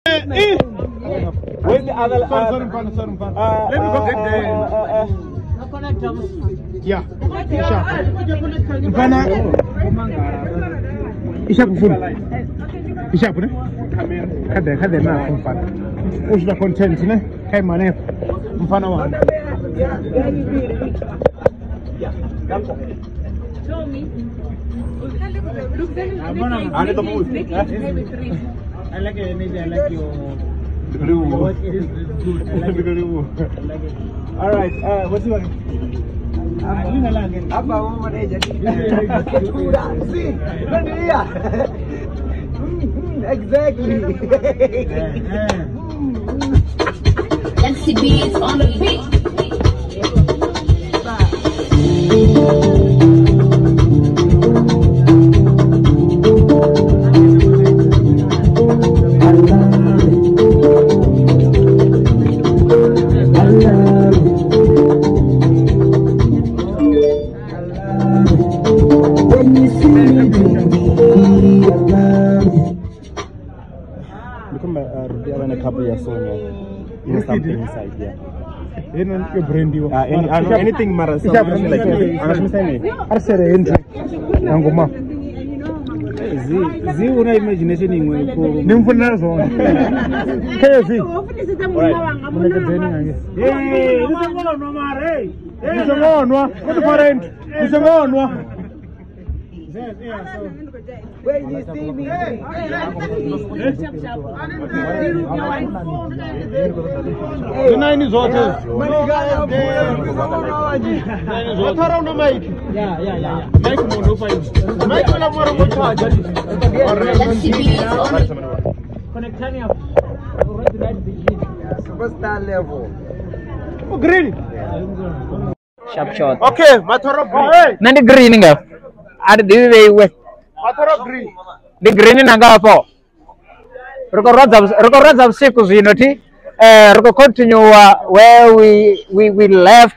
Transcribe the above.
Where's the other? Sorry. Let me go get the. Yeah. Ishap ne? Kada na kumfana. Ushba content ne? Kai mane mfana wa. Show me. I like it. I like your blue. It is good. I like blue. All right. What's your name? Exactly. MC beats on the beat. Something inside, yeah. Anything matters. Zi una imagination ingwe ko nimfuna zona KFC nisongonwa mare nisongonwa what parent nisongonwa when you see me nine zote watara una mic yeah mic mono fine mic la mara mo chaja connectani hapo already right begin superstar level green sharp shot okay matoro hey nandi green nga ad diwe we matoro green the green nanga hapo records siku zino ti continue where we left